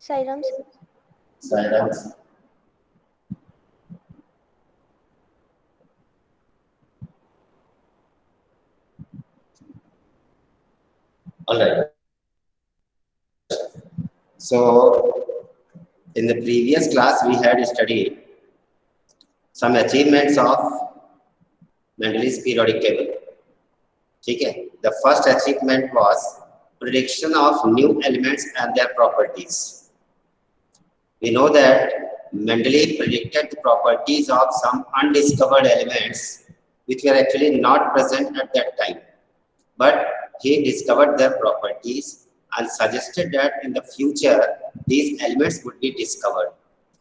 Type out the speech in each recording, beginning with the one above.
Sairams. Silence. All right. So, in the previous class, we had studied some achievements of Mendeleev's periodic table. Okay. The first achievement was prediction of new elements and their properties. We know that Mendeleev predicted the properties of some undiscovered elements which were actually not present at that time. But he discovered their properties and suggested that in the future these elements would be discovered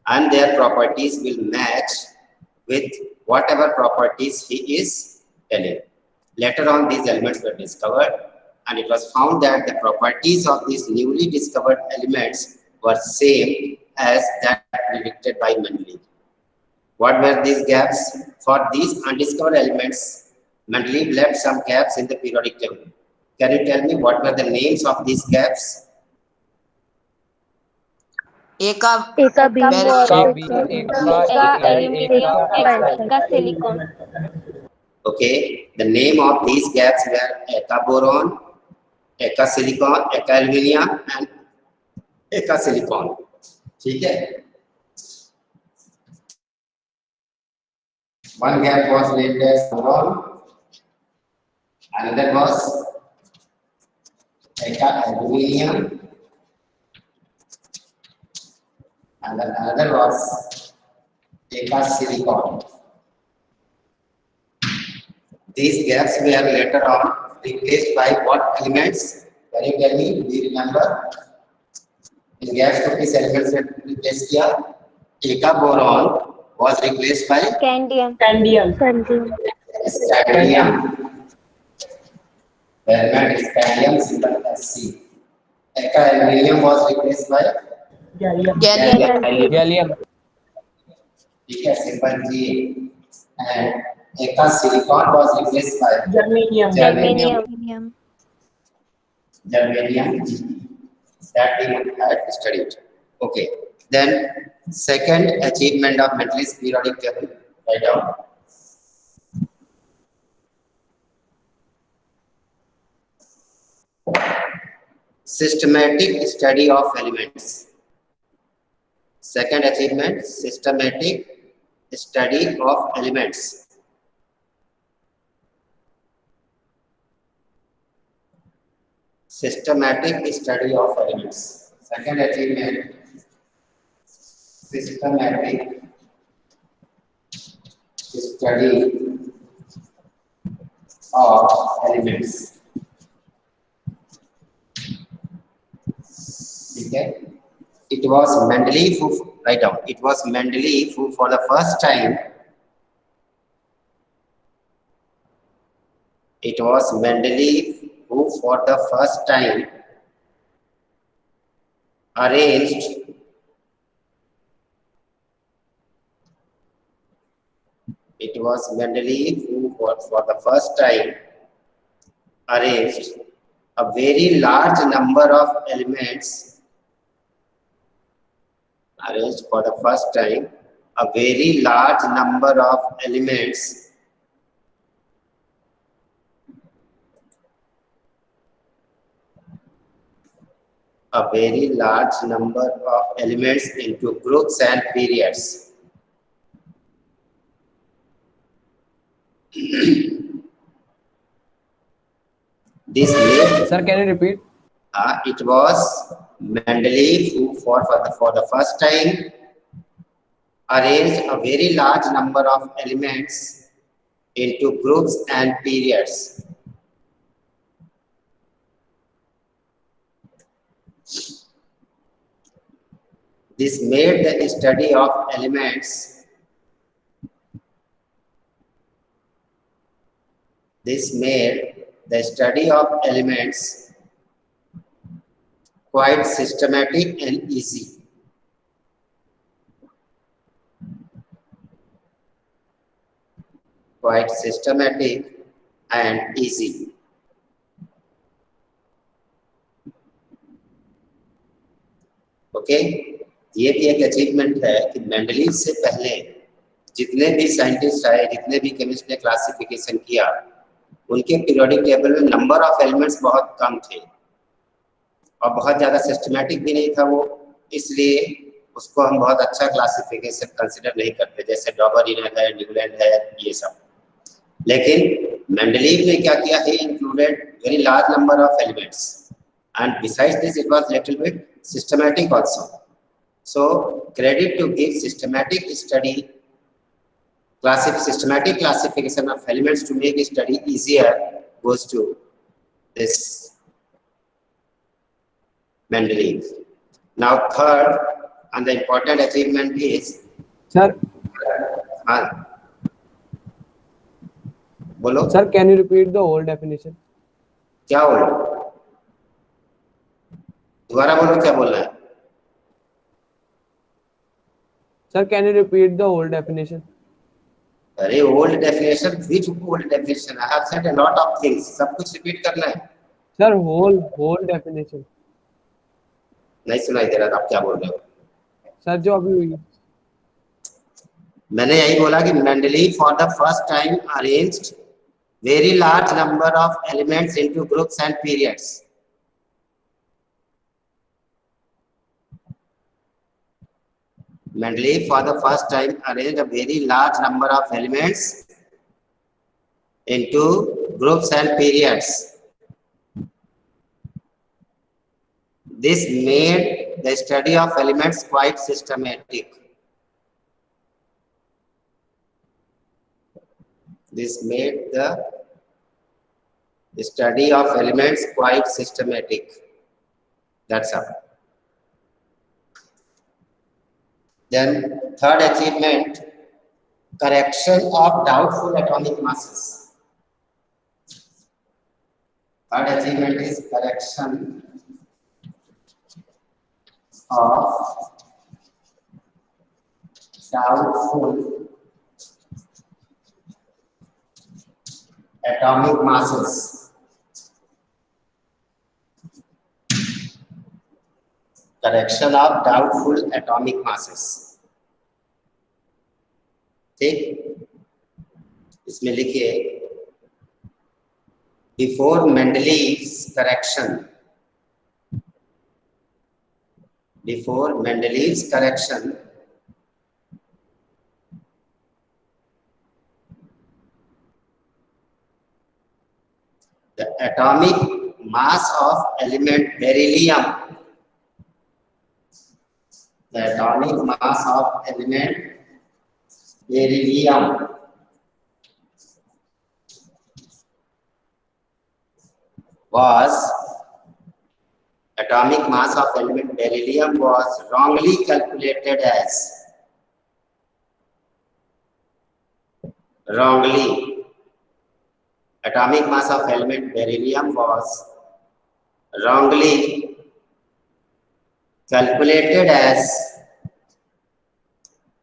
and their properties will match with whatever properties he is telling. Later on, these elements were discovered and it was found that the properties of these newly discovered elements were same as that predicted by Mendeleev. What were these gaps? For these undiscovered elements, Mendeleev left some gaps in the periodic table. Can you tell me what were the names of these gaps? Eka Eka B variation, Eka aluminium, Eka silicon. Okay, the name of these gaps were Eka boron, Eka silicon, Eka aluminium, and Eka silicon. Okay. One gap was named as boron, another was Eka aluminium, and another was Eka silicon. These gaps were later on replaced by what elements? Can you tell me? Do you remember? In gaps to these elements were replaced here. Eka boron was replaced by Scandium. Scandium. scandium. The element is scandium, symbol Sc. Eka aluminium was replaced by Gallium. gallium, ठीक है symbol G, and Eka silicon was replaced by Germanium. Germanium. germanium G. That we had studied. Okay. Then second achievement of Mendeleev's periodic table. Write down. Systematic study of elements. Second achievement, systematic study of elements. Systematic study of elements. Second achievement, systematic study of elements. Okay. It was Mendeleev who, write down, it was Mendeleev who for the first time, it was Mendeleev who for the first time arranged it was Mendeleev who for the first time arranged a very large number of elements, arranged for the first time a very large number of elements into groups and periods. This made, Sir, can you repeat? it was Mendeleev who for the first time arranged a very large number of elements into groups and periods. This made the study of elements quite systematic and easy. Quite systematic and easy. Okay, ये भी एक achievement है कि Mendeleev से पहले जितने भी scientist आए, जितने भी केमिस्ट ने क्लासिफिकेशन किया, उनके पीरियोडिक टेबल में नंबर ऑफ एलिमेंट्स बहुत कम थे और बहुत ज़्यादा सिस्टमैटिक भी नहीं था वो, इसलिए उसको हम बहुत अच्छा क्लासिफिकेशन कंसिडर नहीं करते, जैसे डॉबरिनर है, न्यूलैंड है, ये सब। लेकिन मेंडलीव ने क्या किया, he included very large number of elements and besides this it was little bit systematic also. So credit to give systematic classification of elements to make study easier goes to this Mendeleev. Now third and the important achievement is Sir. हाँ बोलो Sir, can you repeat the whole definition? क्या बोलो, दोबारा बोलो क्या बोल रहा है। Sir, can you repeat the whole definition? अरे old definition, which old definition? I have said a lot of things, सब कुछ रिपीट करना है। Sir, whole definition. नहीं सुनाई दे रहा, आप क्या बोल रहे हो? Sir, जो अभी हुई। मैंने यही बोला कि Mendeleev for the first time arranged very large number of elements into groups and periods. Mendeleev for the first time arranged a very large number of elements into groups and periods. This made the study of elements quite systematic. This made the study of elements quite systematic. That's all. Then third achievement, correction of doubtful atomic masses. Third achievement is correction of doubtful atomic masses. Correction of doubtful atomic masses. ठीक, इसमें लिखिए before Mendeleev's correction, the atomic mass of element beryllium, the atomic mass of element beryllium was wrongly calculated as atomic mass of element beryllium was wrongly calculated as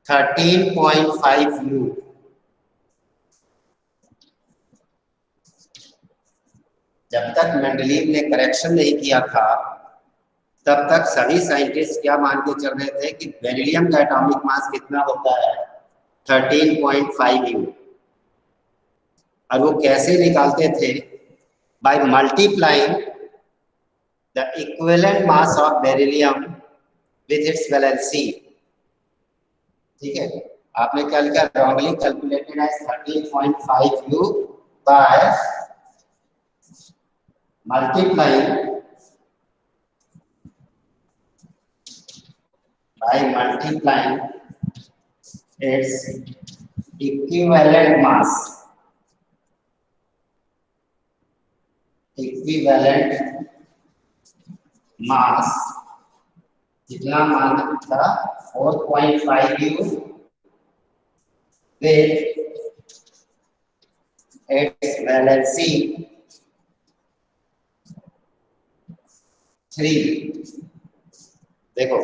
13.5 U. जब तक Mendeleev ने correction नहीं किया था तब तक सभी scientist क्या मान के चल रहे थे कि बेरिलियम का एटॉमिक मास कितना होता है, 13.5 U। और वो कैसे निकालते थे, by multiplying the equivalent mass of beryllium with its valency. ठीक है, आपने क्या लिखा, wrongly calculated as 13.5 U by multiplying its equivalent mass जितना मान था 4.5 U with its valency 3। देखो,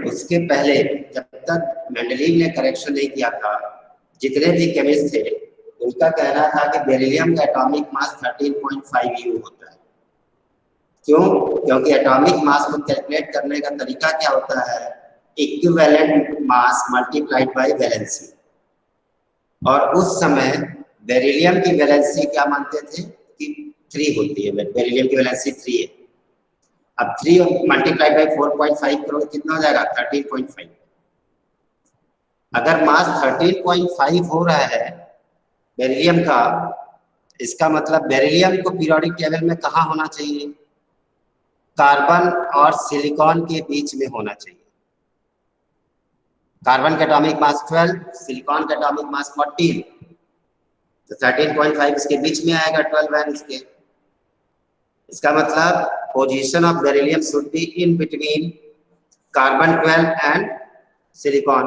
उसके पहले जब तक मेंडलीव ने करेक्शन नहीं किया था, जितने भी केमिस्ट थे उनका कहना था कि बेरिलियम का एटॉमिक मास 13.5 U होता है। क्यों? क्योंकि एटॉमिक मास को कैलकुलेट करने का तरीका क्या होता है? Equivalent mass multiplied by valency. और उस समय बेरिलियम की वैलेंसी क्या मानते थे कि 3 होती है, बेरिलियम की वैलेंसी 3 है। अब 3 मल्टीप्लाइड बाय 4.5 करोड़ कितना हो जाएगा? 13.5। अगर मास 13.5 हो रहा है बेरिलियम का, इसका मतलब बेरिलियम को पीरियोडिक टेबल में कहाँ होना चाहिए? कार्बन और सिलिकॉन के बीच में होना चाहिए। कार्बन का एटॉमिक मास 12, सिलिकॉन का एटॉमिक मास 14, तो 13.5 इसके बीच में आएगा, 12 एंड इसके। इसका मतलब position of beryllium should be in between carbon 12 and silicon.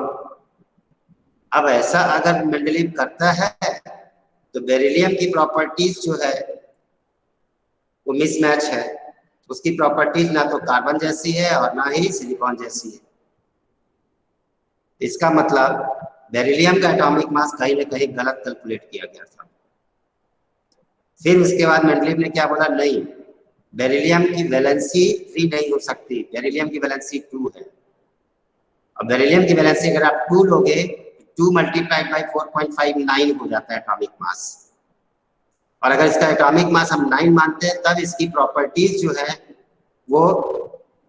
अब ऐसा अगर मेंडलीव करता है तो बेरिलियम की प्रॉपर्टीज जो है वो मिसमैच है। उसकी प्रॉपर्टीज ना तो कार्बन जैसी है और ना ही सिलिकॉन जैसी है। इसका मतलब बेरिलियम का एटॉमिक मास कहीं ना कहीं गलत कैलकुलेट किया गया था। फिर उसके बाद मेंडलीव ने क्या बोला? नहीं, बेरिलियम की वैलेंसी 3 नहीं हो सकती, बेरिलियम की वैलेंसी 2 है। और बेरिलियम की वैलेंसी अगर आप 2 लोगे, 2 मल्टीप्लाइड बाई 4.59 हो जाता है एटॉमिक मास। और अगर इसका एटॉमिक मास हम 9 मानते हैं तब इसकी प्रॉपर्टीज जो है वो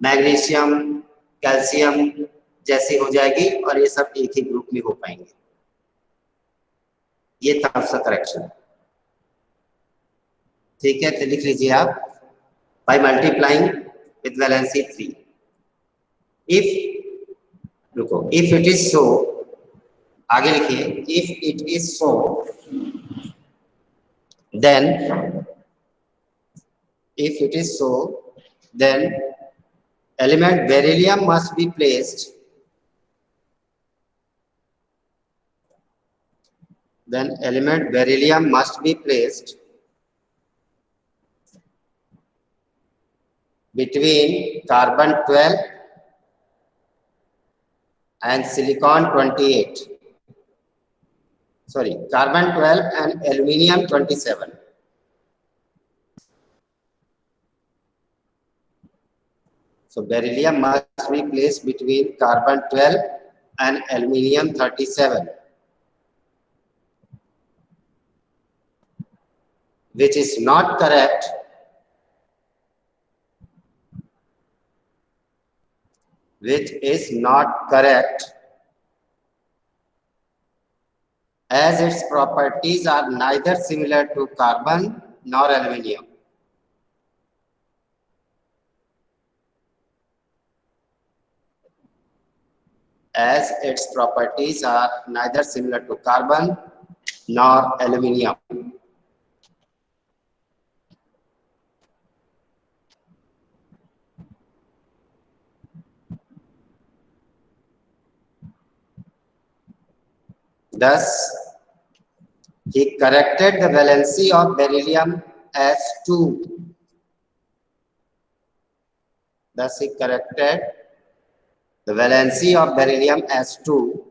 मैग्नीशियम, कैल्शियम जैसी हो जाएगी और ये सब एक ही ग्रुप में हो पाएंगे। ये था उसका करेक्शन। ठीक है, तो लिख लीजिए आप, by multiplying with valency 3। If, रुको, इफ इट इज सो, आगे लिखिए, if it is so then if it is so then element beryllium must be placed, then element beryllium must be placed between carbon 12 and silicon 28, sorry, carbon 12 and aluminium 27. So beryllium must be placed between carbon 12 and aluminium 37, which is not correct as its properties are neither similar to carbon nor aluminium. As its properties are neither similar to carbon nor aluminium. Thus, he corrected the valency of beryllium as 2. Thus, he corrected the valency of beryllium as 2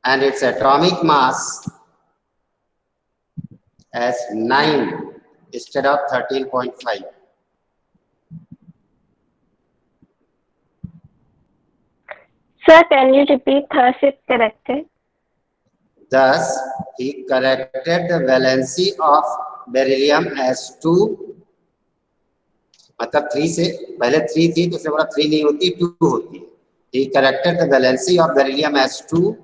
and its atomic mass as 9 instead of 13.5. Sir, can you repeat thus if corrected? Thus, he corrected the valency of beryllium as 2, मतलब 3 से पहले 3 थी तो उससे बोला 3 नहीं होती, 2 होती है। He corrected the valency of beryllium as 2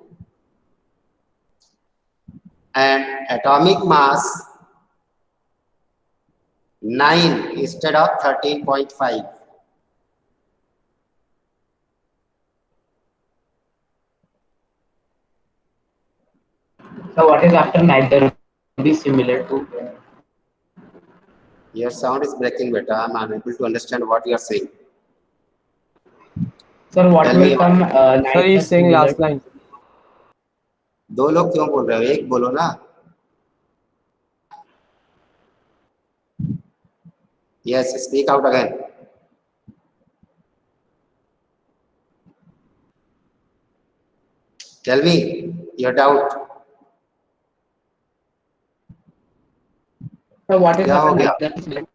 and atomic mass 9 instead of 13.5. So what is after neither be similar to? Your sound is breaking, beta. I am unable to understand what you are saying. Sir, what Tell will me. come Sir, neither he's saying similar last line. दो लोग क्यों बोल रहे हो? एक बोलो ना। Yes, speak out again. Tell me your doubt. So what is क्या हो after गया? nitrogen simulant?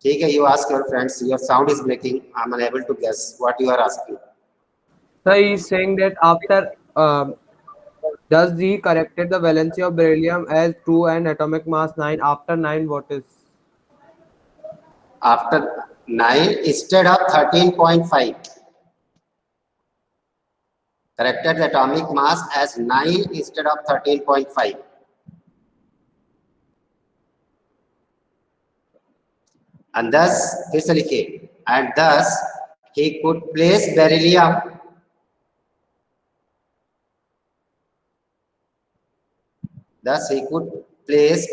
ठीक है, you ask your friends. Your sound is breaking. I'm unable to guess what you are asking. Sir, he is saying that after does he corrected the valency of beryllium as 2 and atomic mass 9. After 9, what is? After 9 instead of 13.5. Corrected the atomic mass as 9 instead of 13.5. And thus, फिर से लिखिए, and thus he could place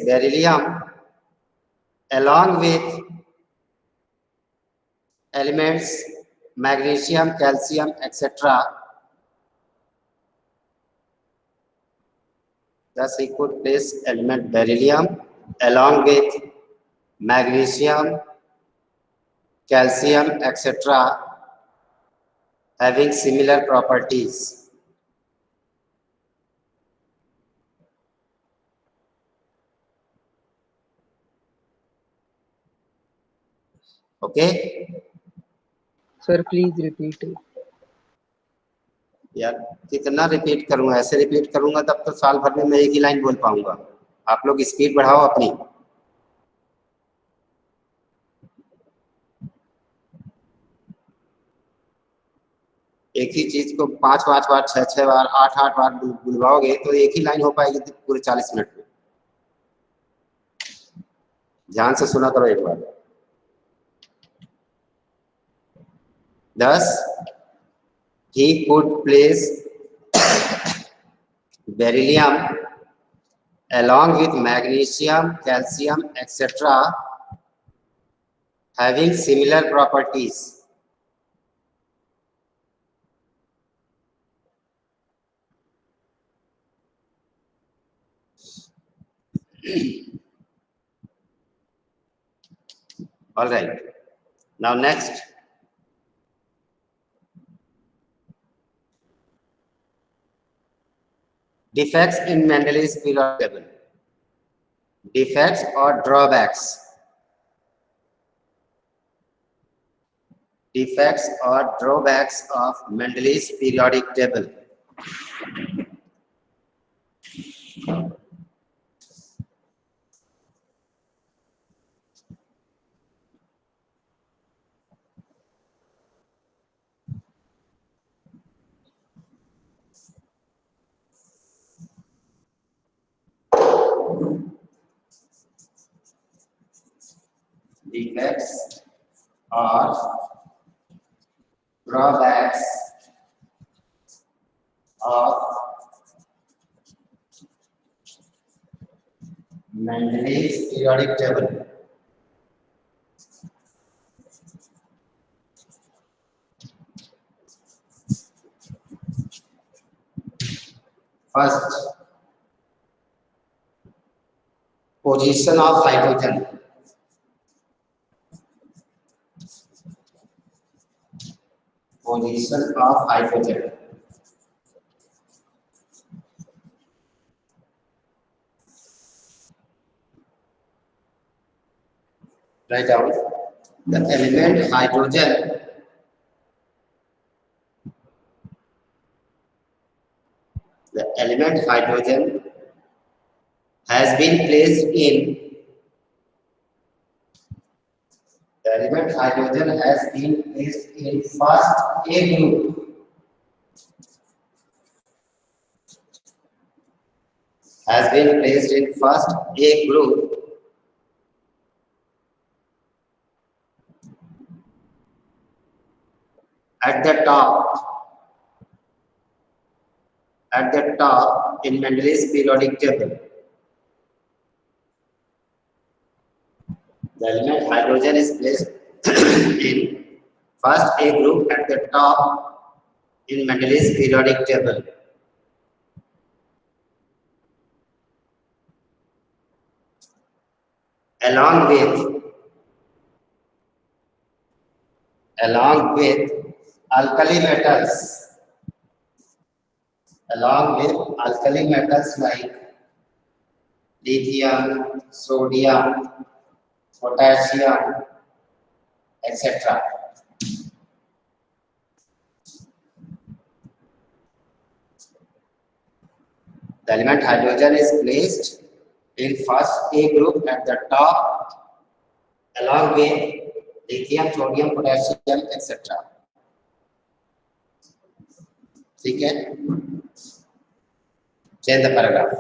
beryllium along with elements magnesium, calcium, etc. Thus he could place element beryllium along with magnesium, calcium, etc. having similar properties. Okay? Sir, please repeat it. यार कितना repeat करूंगा? ऐसे repeat करूंगा तब तो साल भर में मैं एक ही लाइन बोल पाऊंगा। आप लोग स्पीड बढ़ाओ अपनी। एक ही चीज को 5-5 बार, 6-6 बार, 8-8 बार बुलवाओगे तो एक ही लाइन हो पाएगी पूरे 40 मिनट में। ध्यान से सुना करो एक बार। Thus, he could place beryllium along with magnesium, calcium, etc. having similar properties. All right. Now next. Defects in Mendel's periodic table. Defects or drawbacks. Defects or drawbacks of Mendel's periodic table. Defects or drawbacks of Mendel's periodic table. First, position of hydrogen. Position of hydrogen. Write down the element hydrogen. The element hydrogen has been placed in. The element hydrogen has been placed in first A group. Has been placed in first A group. At the top in Mendel's periodic table. The element hydrogen is placed in first A group at the top in Mendel's periodic table. Along with alkali metals. Along with alkali metals like lithium, sodium, potassium, etc. The element hydrogen is placed in first A group at the top along with lithium, sodium, potassium, etc. ठीक है? Change the paragraph.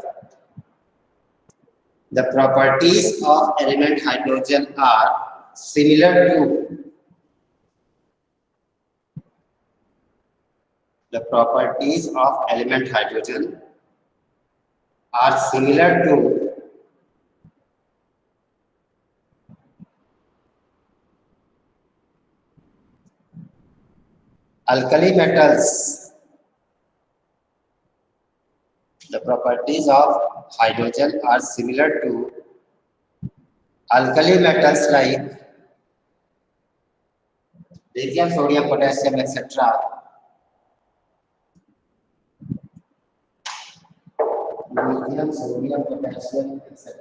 The properties of element hydrogen are similar to the properties of element hydrogen are similar to alkali metals. The properties of hydrogen are similar to alkali metals like lithium, sodium, potassium, etc. Lithium, sodium, potassium, etc.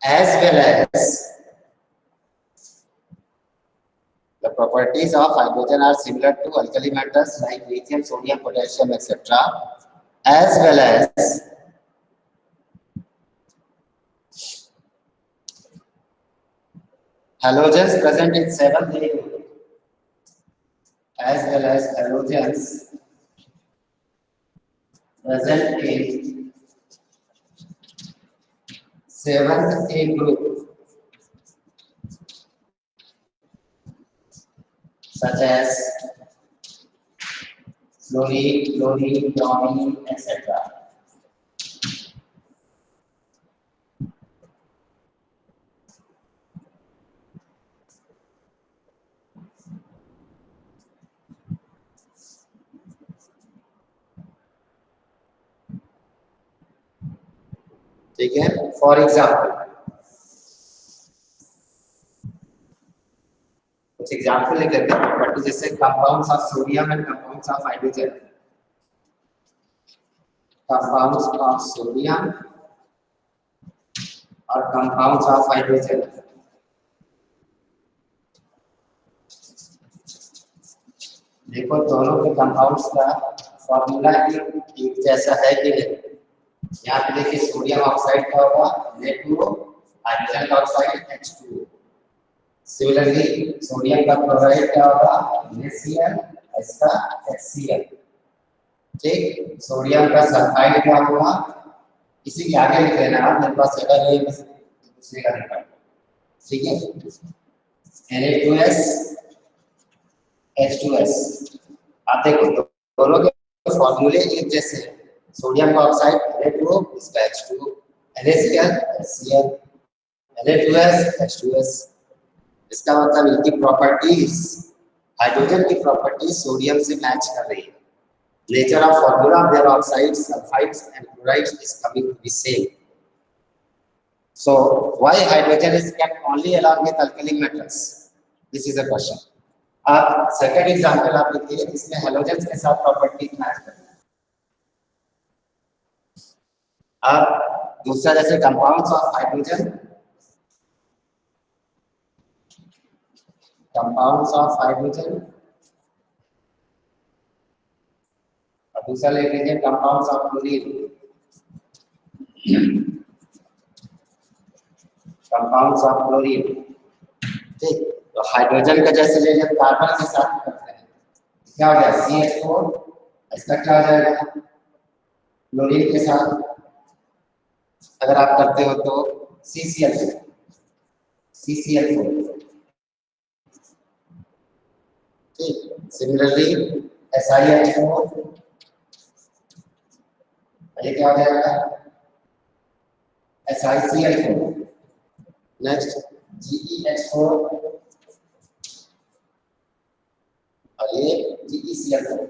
As well as the properties of hydrogen are similar to alkali metals like lithium, sodium, potassium, etc. As well as halogens present in 7th A group, as well as halogens present in 7th A group, such as fluorine, chlorine, bromine, etc. ठीक है? For example, कुछ example लिख लेते हैं property, जैसे compounds of sodium and compounds of hydrogen. Compounds of sodium और compounds of hydrogen. देखो दोनों के कंपाउंड्स का फॉर्मूला एक जैसा है कि नहीं. यहाँ पे देखिए सोडियम ऑक्साइड का होगा Na2O, hydrogen oxide H2O. Similarly sodium का क्लोराइड क्या होगा NaCl, इसका HCl. ठीक, सोडियम का सल्फाइड क्या होगा, इसी के आगे लिख लेना आप, मेरे पास जगह नहीं है बस दूसरे का निकाल. ठीक है, Na2S H2S. आप देखो दोनों के फॉर्मूले एक जैसे हैं. सोडियम का ऑक्साइड Na2O, इसका H2O, NaCl HCl, Na2S H2S. इसका मतलब इनकी प्रॉपर्टीज, हाइड्रोजन की प्रॉपर्टीज सोडियम से मैच कर रही है. Nature of formula of their oxides, sulphides and chlorides is coming to be same. So why hydrogen is kept only along with alkali metals? This is a question. आप second example आप लिखिए, इसमें halogens के साथ property match करना है. अब दूसरा जैसे compounds of hydrogen, compounds of hydrogen, और दूसरा ले लीजिए compounds of chlorine. Compounds of chlorine. ठीक, तो हाइड्रोजन का जैसे ले लिया कार्बन के साथ करते हैं, क्या हो जाएगा CH4, इसका क्या हो जाएगा क्लोरीन के साथ अगर आप करते हो तो CCl4. ठीक, सिमिलरली SiH4, ये क्या हो जाएगा SiCl4. नेक्स्ट GeH4 और ये GeCl4.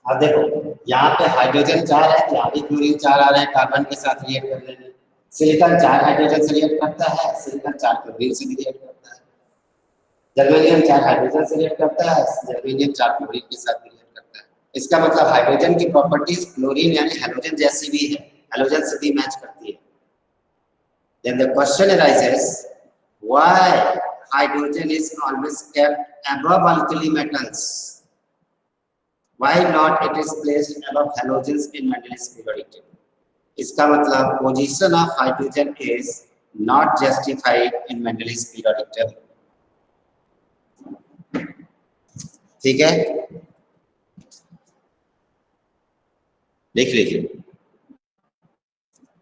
अब देखो यहाँ पे हाइड्रोजन 4 है, यहाँ भी क्लोरीन 4 आ रहे हैं, कार्बन के साथ रिएक्ट कर लेंगे. सिलिकॉन 4 हाइड्रोजन से रिएक्ट करता है, सिलिकॉन 4 क्लोरीन से रिएक्ट करता है. जर्मेनियम 4 हाइड्रोजन से रिएक्ट करता है, जर्मेनियम 4 क्लोरीन के साथ रिएक्ट करता है. इसका मतलब हाइड्रोजन की प्रॉपर्टीज क्लोरीन यानी हैलोजन जैसी भी है, हैलोजन से भी मैच करती है। Then the question arises, why hydrogen is always kept above alkali metals? Why not it is placed above halogens in Mendele's periodic table? इसका मतलब position of hydrogen is not justified in Mendele's periodic table. ठीक है, लिख लीजिए।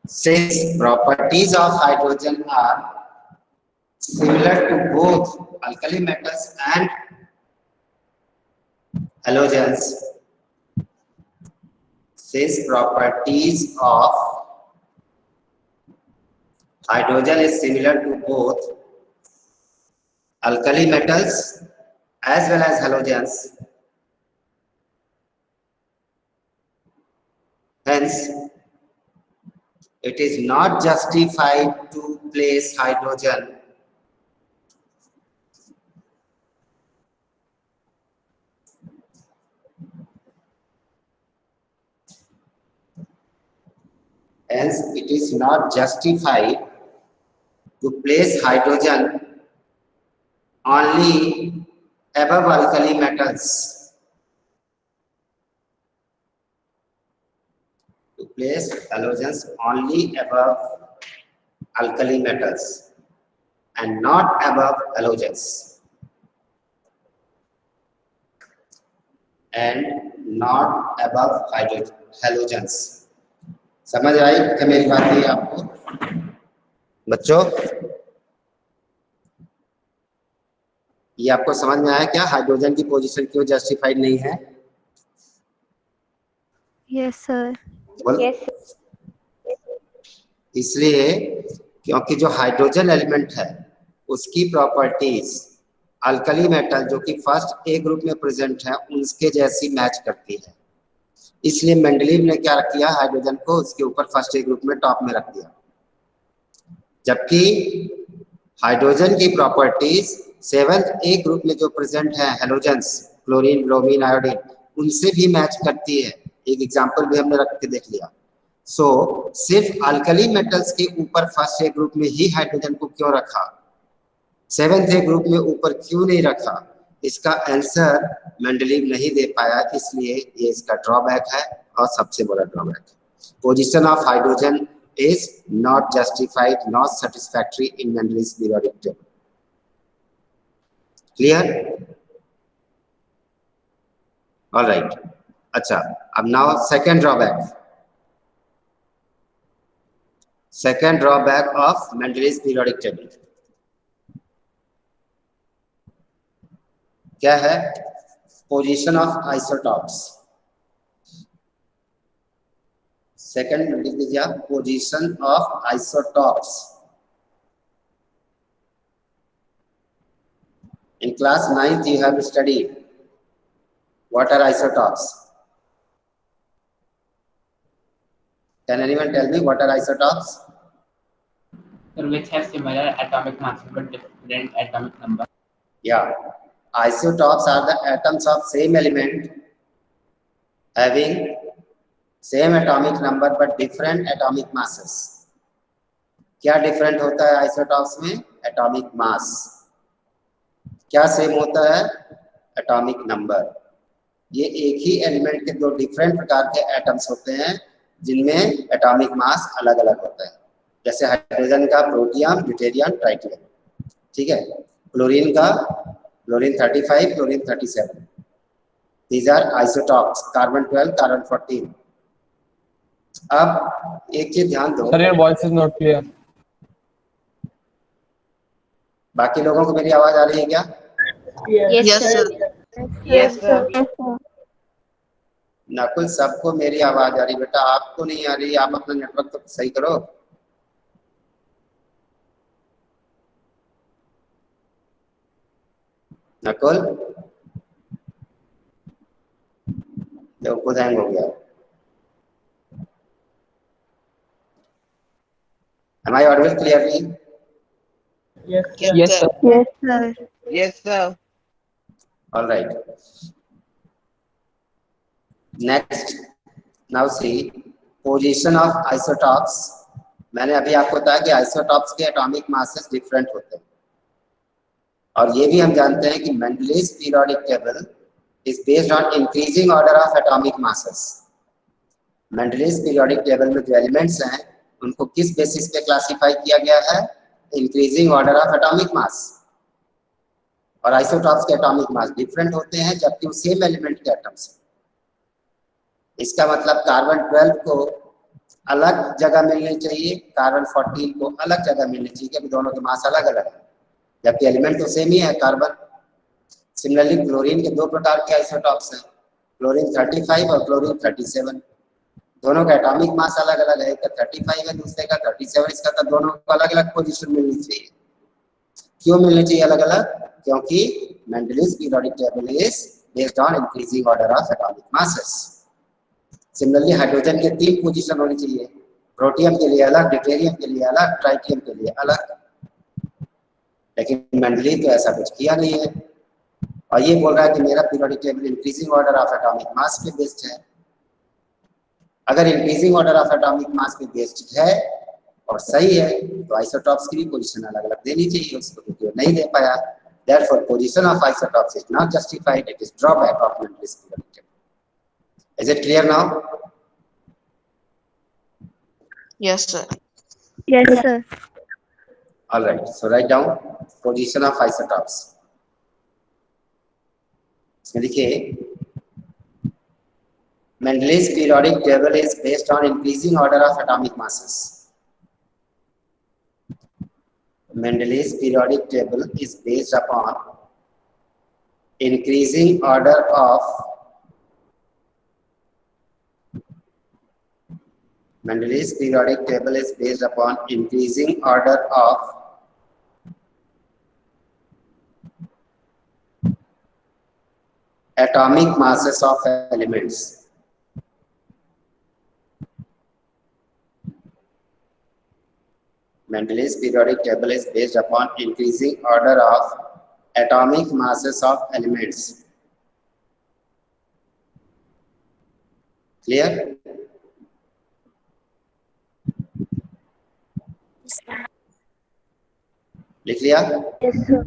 Since properties of hydrogen are similar to both alkali metals and halogens, since properties of hydrogen is similar to both alkali metals as well as halogens, hence it is not justified to place hydrogen only above alkali metals. To place halogens only above alkali metals and not above halogens. And not above halogens. समझ आई क्या मेरी बात है आपको बच्चों? ये आपको समझ में आया क्या हाइड्रोजन की पोजीशन क्यों जस्टिफाइड नहीं है? Yes, sir. Yes. इसलिए क्योंकि जो हाइड्रोजन एलिमेंट है उसकी प्रॉपर्टीज अल्कली मेटल जो कि फर्स्ट ए ग्रुप में प्रेजेंट है उनके जैसी मैच करती है, इसलिए मेंडलीव ने क्या किया, हाइड्रोजन को उसके ऊपर फर्स्ट ए ग्रुप में टॉप में रख दिया, जबकि हाइड्रोजन की प्रॉपर्टीज सेवंथ ए ग्रुप में जो प्रेजेंट है हेलोजेंस क्लोरीन ब्रोमीन आयोडीन उनसे भी मैच करती है। एक एग्जांपल भी हमने रख के देख लिया। सो सिर्फ अल्कली मेटल्स के ऊपर फर्स्ट ए ग्रुप में ही हाइड्रोजन को क्यों रखा, सेवंथ ए ग्रुप में ऊपर क्यों नहीं रखा, इसका आंसर मेंडलीव नहीं दे पाया, इसलिए ये इसका ड्रॉबैक है और सबसे बड़ा ड्रॉबैक है। Position of hydrogen is not justified, not satisfactory in Mendele's periodic table. Clear? All right. अच्छा, अब now second drawback. Second drawback of Mendele's periodic table. क्या है? Position of isotopes. Second लिख लीजिए आप, position of isotopes. In class 9th you have studied what are isotopes. Can anyone tell me what are isotopes? Which have similar atomic mass but different atomic number. Yeah, isotopes are the atoms of same element having same atomic number but different atomic masses. क्या different होता है isotopes में? Atomic mass. क्या same होता है? Atomic number. ये एक ही element के दो डिफरेंट प्रकार के एटम्स होते हैं जिनमें एटॉमिक मास अलग अलग होता है, जैसे हाइड्रोजन का प्रोटियम ड्यूटेरियम ट्राइटियम, ठीक है। क्लोरीन का chlorine 35 chlorine 37, these are isotopes. Carbon 12 carbon 14। अब एक चीज ध्यान दो, sir your voice is not clear. बाकी लोगों को मेरी आवाज आ रही है क्या? Yes, sir. Yes, sir. Nakul सबको मेरी आवाज आ रही, बेटा आपको नहीं आ रही, आप अपना नेटवर्क तो सही करो। नकुल देखो खुद हैंग हो गया। Am I audible clearly? Yes, sir. Yes, sir. Yes, sir. Yes, sir. All right. Next, now see position of isotopes. मैंने अभी आपको बताया कि आइसोटॉप्स के एटॉमिक मासेस डिफरेंट होते हैं, और ये भी हम जानते हैं कि Mendeleev's periodic table is based on increasing order of atomic masses. Mendeleev's periodic table में जो एलिमेंट्स हैं उनको किस बेसिस पे क्लासिफाई किया गया है? Increasing order of atomic mass. और आइसोटॉप्स के एटॉमिक मास डिफरेंट होते हैं जबकि वो सेम एलिमेंट के एटम्स हैं। इसका मतलब कार्बन 12 को अलग जगह मिलनी चाहिए, कार्बन 14 को अलग जगह मिलनी चाहिए, क्योंकि दोनों के मास अलग अलग है, जबकि एलिमेंट तो सेम ही है कार्बन। सिमिलरली क्लोरीन के दो प्रकार के आइसोटॉप्स हैं, क्लोरीन 35 और क्लोरीन 37। दोनों का एटॉमिक मास अलग अलग है, एक का 35 है दूसरे का 37। इसका तो दोनों को अलग अलग पोजीशन मिलनी चाहिए। क्यों मिलनी चाहिए अलग अलग? क्योंकि Mendeleev's periodic table is based on increasing order of atomic masses. Similarly hydrogen के 3 पोजीशन होनी चाहिए, प्रोटियम के लिए अलग, ड्यूटेरियम के लिए अलग, ट्राइटियम के लिए अलग। लेकिन मेंडलीज तो ऐसा कुछ किया नहीं है, और ये बोल रहा है कि मेरा periodic table increasing order of atomic mass पे बेस्ड है। अगर increasing order of atomic mass पे बेस्ड है और सही है तो आइसोटॉप्स की भी पोजीशन अलग अलग देनी चाहिए उसको, क्योंकि वो नहीं दे पाया। Therefore, position of isotopes is not justified. It is drawback of Mendel's periodic table. Is it clear now? Yes, sir. Yes, sir. All right. So write down position of isotopes. इसमें लिखिए Mendel's periodic table is based on increasing order of atomic masses. Mendel's periodic table is based upon increasing order of Mendel's periodic table is based upon increasing order of atomic masses of elements. Mendel's periodic table is based upon increasing order of atomic masses of elements. Clear? लिख लिया? Yes, sir.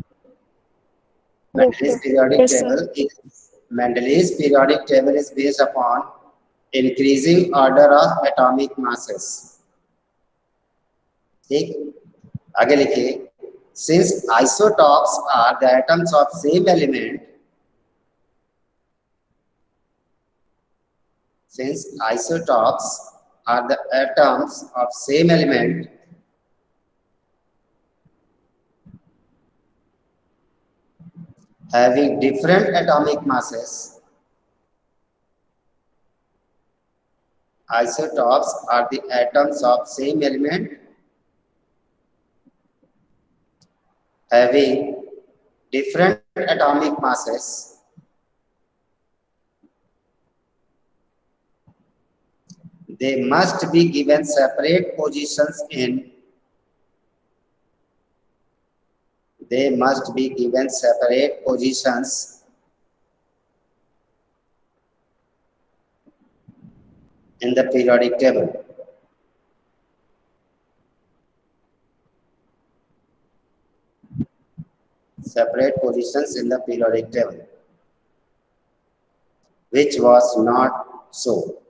Mendel's periodic table is Mendel's periodic table is based upon increasing order of atomic masses. ठीक, आगे लिखिए since isotopes are the atoms of same element, since isotopes are the atoms of same element, having different atomic masses, isotopes are the atoms of same element having different atomic masses, they must be given separate positions in in the periodic table. Separate positions in the periodic table, which was not so.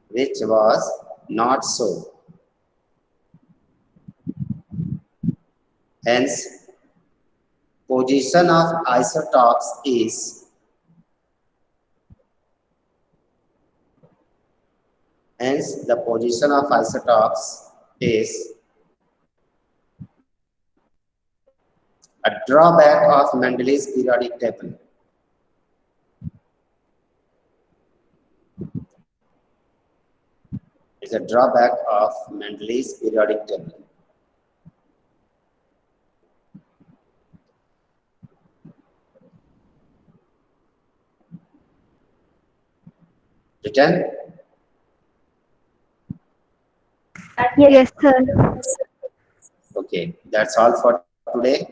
Which was not so. Hence, position of isotopes is the position of isotopes is a drawback of Mendel's periodic table. It's a drawback of Mendel's periodic table. Written? Yes, sir. Okay, that's all for today.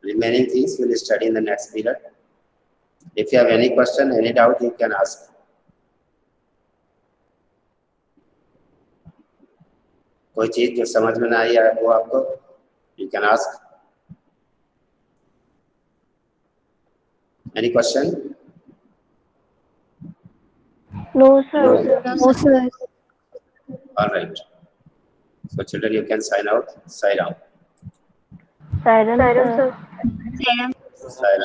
Remaining things we'll study in the next period. If you have any question, any doubt, you can ask. कोई चीज जो समझ में ना आई है वो आपको, you can ask. Any question? No, sir. No, sir. All right. So children, you can sign out. Sign out. Silence, sir. Silence.